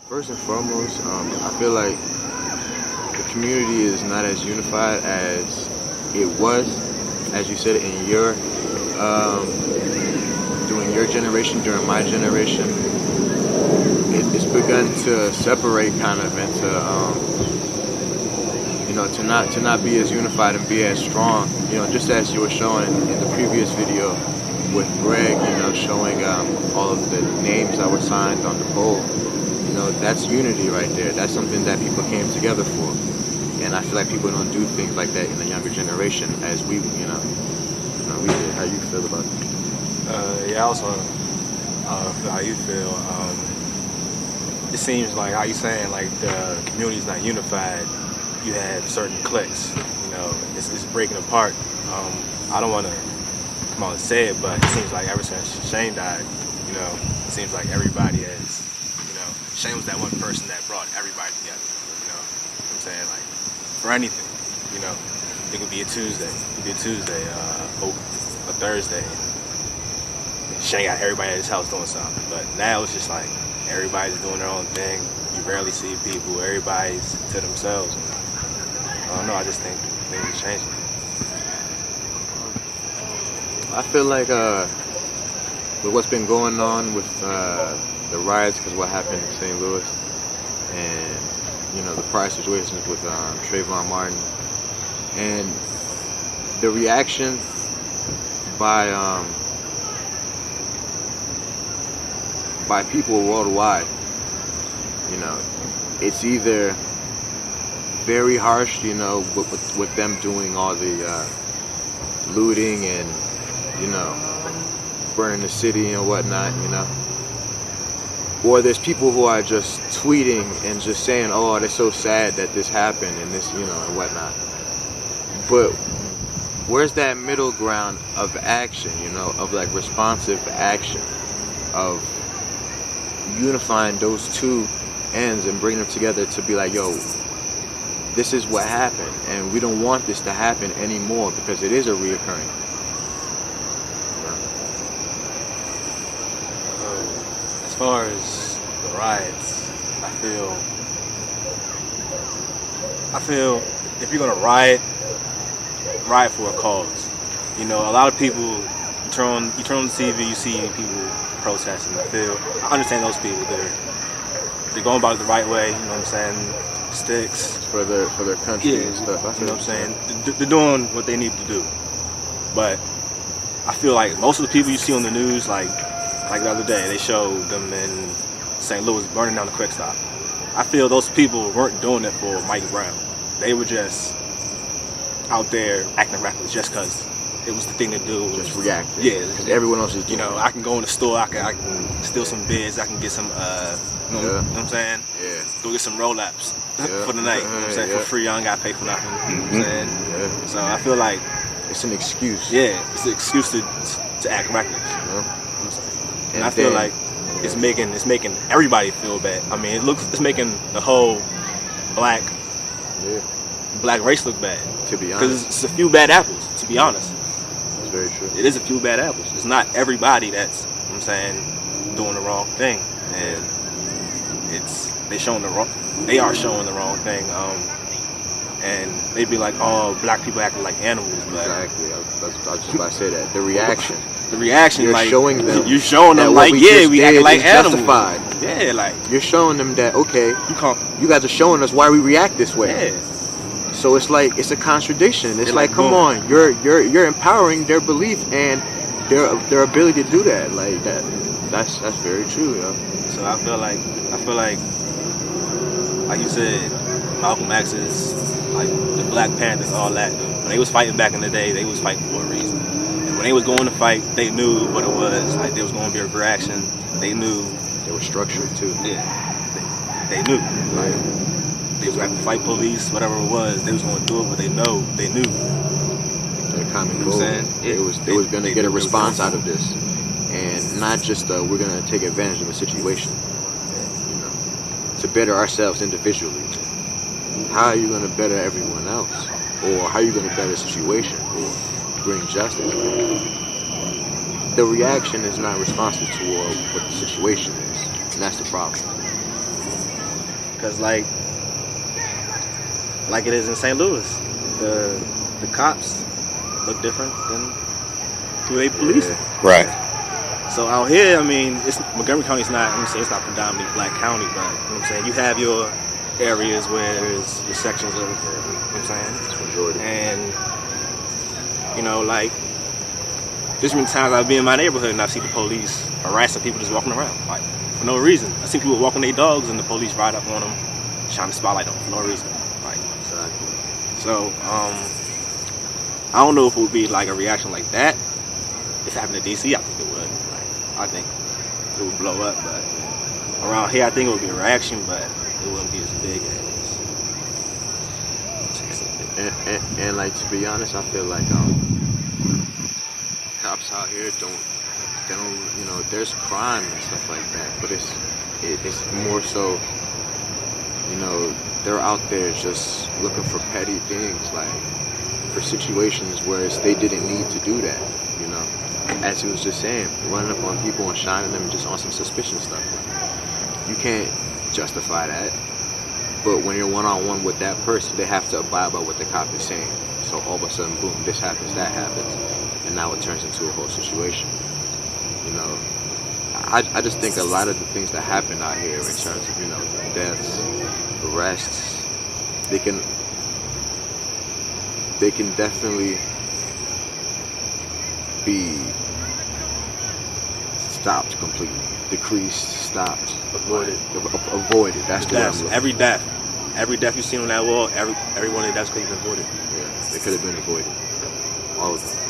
First and foremost, I feel like the community is not as unified as it was, as you said, in your during your generation, during my generation. It's begun to separate, kind of, into to not be as unified and be as strong. Just as you were showing in the previous video with Greg, showing all of the names that were signed on the poll. That's unity right there. That's something that people came together for. And I feel like people don't do things like that in the younger generation as we did. How you feel about it? Yeah, I also feel how you feel. It seems like, how you saying, like, the community's not unified. You had certain cliques, it's breaking apart. I don't want to come out and say it, but it seems like ever since Shane died, it seems like everybody has, Shane was that one person that brought everybody together, what I'm saying, like, for anything, it could be a Tuesday, a Thursday. Shane got everybody at his house doing something, but now it's just like everybody's doing their own thing. You rarely see people. Everybody's to themselves. And I don't know. I just think things are changing. I feel like with what's been going on with the riots, because what happened in St. Louis, and the prior situations with Trayvon Martin, and the reaction by people worldwide, it's either very harsh, with them doing all the looting and burning the city and whatnot, or there's people who are just tweeting and just saying, oh, they're so sad that this happened and this, and whatnot. But where's that middle ground of action, of like responsive action, of unifying those two ends and bringing them together to be like, yo, this is what happened and we don't want this to happen anymore because it is a reoccurring. As far as the riots, I feel if you're gonna riot for a cause. A lot of people, you turn on the TV, you see people protesting. I understand those people. They're going about it the right way. You know what I'm saying? Sticks for their country and stuff. You know what I'm saying? They're doing what they need to do. But I feel like most of the people you see on the news, like the other day, they showed them in St. Louis burning down the quick stop. I feel those people weren't doing it for Mike Brown. They were just out there acting reckless just because it was the thing to do. Just reacting. Yeah. Because everyone else is doing it. I can go in the store, I can steal some bids, I can get some, you know what I'm saying? Yeah. Go get some roll-ups for the night, you know what I'm saying? For free, I don't got to pay for nothing, you know what I'm saying? Yeah. So I feel like it's an excuse. Yeah, it's an excuse to act reckless. And I feel like it's making everybody feel bad. I mean, it's making the whole black race look bad. To be honest. Because it's a few bad apples, to be honest. That's very true. It is a few bad apples. It's not everybody that's, doing the wrong thing. And they are showing the wrong thing. And they be like, oh, black people acting like animals. But exactly. I was just about to say that. The reaction. You're like, showing them. You're showing them like, we acting like animals. Justified. Yeah, like you're showing them that, okay, you guys are showing us why we react this way. Yeah. So it's like it's a contradiction. It's like, come on, you're empowering their belief and their ability to do that. Like that. That's very true. So I feel like you said, Malcolm X's, like the Black Panthers, all that. When they was fighting back in the day, they was fighting for a reason. And when they was going to fight, they knew what it was. Like there was going to be a reaction. They knew. They were structured too. Yeah. They knew. Like they was going to fight police, whatever it was. They was going to do it, but they knew. Their common goal. They was going to get a response out of this, and not just we're going to take advantage of a situation. To better ourselves individually. How are you going to better everyone else? Or how are you going to better a situation or bring justice? The reaction is not responsive to what the situation is. And that's the problem. Because like it is in St. Louis, the cops look different than who they policing. Right. So out here, I mean, Montgomery County's not. I'm saying it's not predominantly black county, but you know what I'm saying, you have your areas where there's your sections of, you know what I'm saying, Majority. and you know, like there's been times I've been in my neighborhood and I've seen the police harassing people just walking around, like for no reason. I've seen people walking their dogs and the police ride up on them, shine the spotlight on them for no reason. Like, Exactly. so I don't know if it would be like a reaction like that. If it happened in DC, I think it would. I think it would blow up, but around here, I think it would be a reaction, but it wouldn't be as big as. And like, to be honest, I feel like cops out here don't, you know, there's crime and stuff like that, but it's more so, you know, they're out there just looking for petty things, like for situations where they didn't need to do that, you know. As he was just saying, running up on people and shining them just on some suspicious stuff. You can't justify that. But when you're one-on-one with that person, they have to abide by what the cop is saying. So all of a sudden, boom, this happens, that happens. And now it turns into a whole situation. You know, I just think a lot of the things that happen out here in terms of, you know, deaths, arrests, they can definitely be stopped completely, decreased, stopped, avoided. That's the Deaths, every death you see on that wall, every one of the deaths could have been avoided. Yeah, they could have been avoided. All of them.